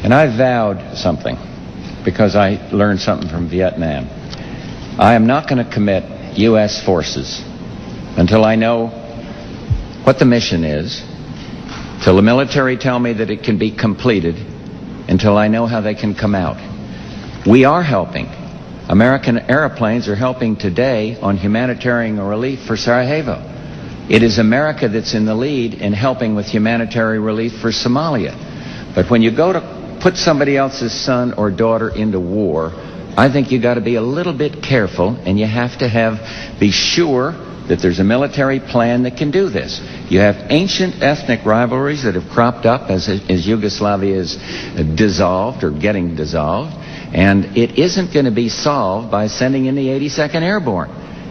And I vowed something because I learned something from Vietnam. I am not going to commit U.S. forces until I know what the mission is, till the military tell me that it can be completed, until I know how they can come out. We are helping. American airplanes are helping today on humanitarian relief for Sarajevo. It is America that's in the lead in helping with humanitarian relief for Somalia. But when you go to put somebody else's son or daughter into war, I think you got to be a little bit careful, and you have to be sure that there's a military plan that can do this. You have ancient ethnic rivalries that have cropped up as Yugoslavia is dissolved or getting dissolved, and it isn't going to be solved by sending in the 82nd Airborne.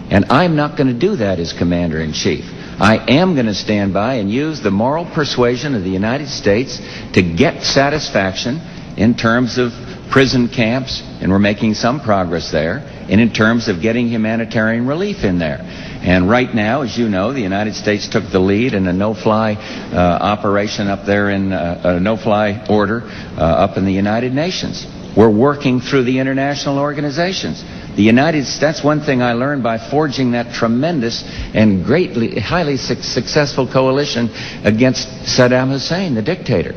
And I'm not going to do that as Commander-in-Chief. I am going to stand by and use the moral persuasion of the United States to get satisfaction in terms of prison camps, and we're making some progress there, and in terms of getting humanitarian relief in there. And right now, as you know, the United States took the lead in a no-fly operation up there in a no-fly order up in the United Nations. We're working through the international organizations. That's one thing I learned by forging that tremendous and highly successful coalition against Saddam Hussein, the dictator.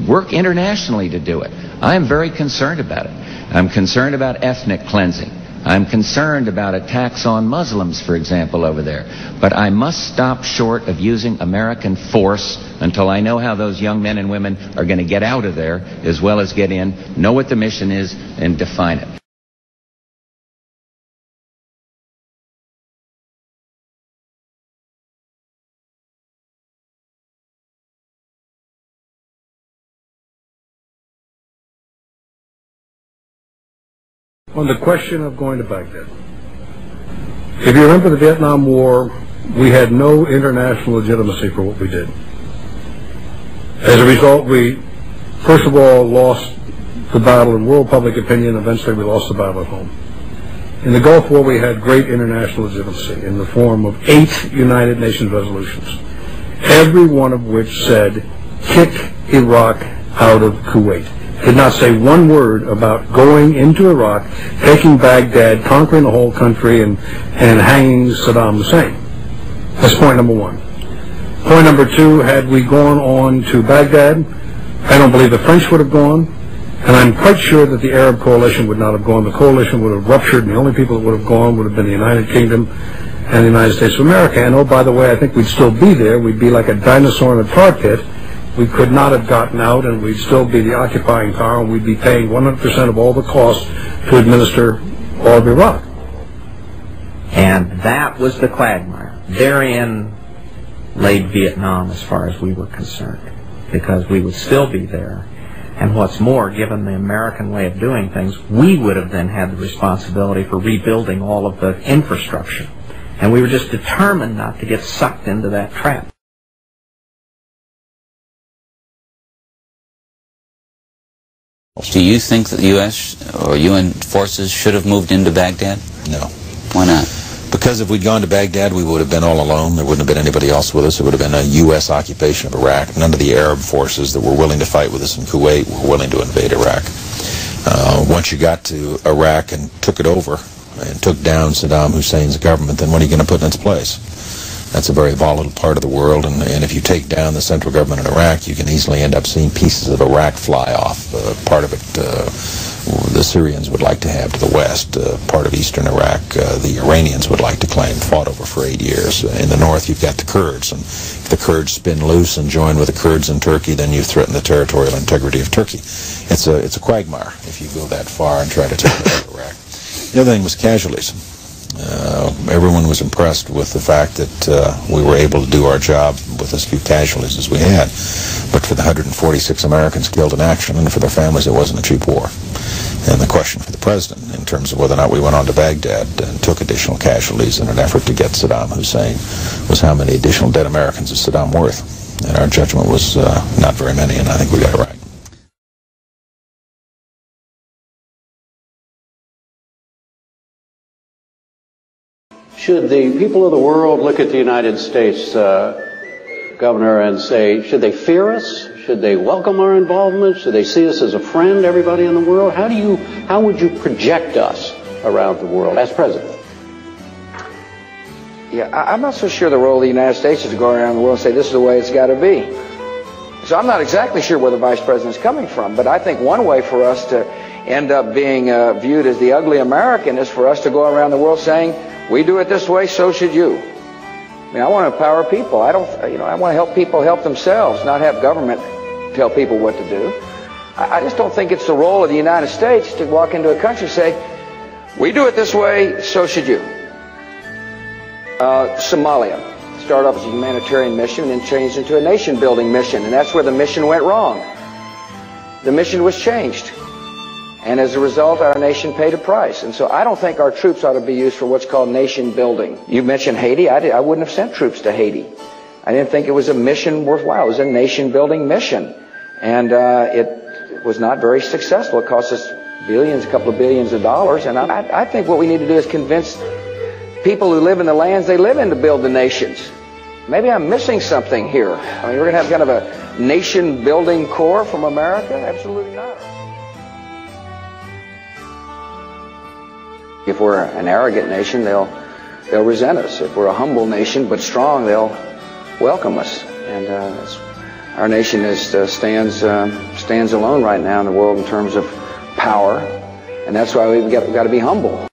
Work internationally to do it. I am very concerned about it. I'm concerned about ethnic cleansing. I'm concerned about attacks on Muslims, for example, over there. But I must stop short of using American force until I know how those young men and women are going to get out of there as well as get in, know what the mission is, and define it. On the question of going to Baghdad, if you remember the Vietnam War, we had no international legitimacy for what we did. As a result, we, first of all, lost the battle in world public opinion. Eventually, we lost the battle at home. In the Gulf War, we had great international legitimacy in the form of 8 United Nations resolutions, every one of which said, kick Iraq out of Kuwait. Did not say one word about going into Iraq, taking Baghdad, conquering the whole country, and hanging Saddam Hussein. That's point number one. Point number two, had we gone on to Baghdad, I don't believe the French would have gone, and I'm quite sure that the Arab coalition would not have gone. The coalition would have ruptured, and the only people that would have gone would have been the United Kingdom and the United States of America. And oh, by the way, I think we'd still be there. We'd be like a dinosaur in a tar pit. We could not have gotten out, and we'd still be the occupying power, and we'd be paying 100% of all the costs to administer all of Iraq. And that was the quagmire. Therein lay Vietnam as far as we were concerned, because we would still be there. And what's more, given the American way of doing things, we would have then had the responsibility for rebuilding all of the infrastructure. And we were just determined not to get sucked into that trap. Do you think that the U.S. or UN forces should have moved into Baghdad? No. Why not? Because if we'd gone to Baghdad, we would have been all alone. There wouldn't have been anybody else with us. It would have been a U.S. occupation of Iraq. None of the Arab forces that were willing to fight with us in Kuwait were willing to invade Iraq. Once you got to Iraq and took it over and took down Saddam Hussein's government, then what are you going to put in its place? That's a very volatile part of the world, and if you take down the central government in Iraq, you can easily end up seeing pieces of Iraq fly off. Part of it the Syrians would like to have to the west. Part of eastern Iraq the Iranians would like to claim, fought over for 8 years. In the north, you've got the Kurds, and if the Kurds spin loose and join with the Kurds in Turkey, then you threaten the territorial integrity of Turkey. It's a quagmire if you go that far and try to take over Iraq. The other thing was casualties. Everyone was impressed with the fact that we were able to do our job with as few casualties as we had. But for the 146 Americans killed in action and for their families, it wasn't a cheap war. And the question for the president, in terms of whether or not we went on to Baghdad and took additional casualties in an effort to get Saddam Hussein, was how many additional dead Americans is Saddam worth? And our judgment was not very many, and I think we got it right. Should the people of the world look at the United States, Governor, and say, should they fear us? Should they welcome our involvement? Should they see us as a friend, everybody in the world? How would you project us around the world as president? Yeah, I'm not so sure the role of the United States is to go around the world and say this is the way it's got to be. So I'm not exactly sure where the vice president's coming from, but I think one way for us to end up being viewed as the ugly American is for us to go around the world saying, we do it this way, so should you. I mean, I want to empower people. I want to help people help themselves, not have government tell people what to do. I just don't think it's the role of the United States to walk into a country and say, we do it this way, so should you. Somalia started off as a humanitarian mission and then changed into a nation-building mission, and that's where the mission went wrong. The mission was changed, and as a result, our nation paid a price. And so I don't think our troops ought to be used for what's called nation-building. You mentioned Haiti. I wouldn't have sent troops to Haiti. I didn't think it was a mission worthwhile. It was a nation-building mission, and it was not very successful. It cost us billions, a couple of billions of dollars, and I think what we need to do is convince people who live in the lands they live in to build the nations. Maybe I'm missing something here. I mean, we're going to have kind of a nation-building corps from America? Absolutely not. If we're an arrogant nation, they'll resent us. If we're a humble nation but strong, they'll welcome us. And our nation stands alone right now in the world in terms of power, and that's why we've got to be humble.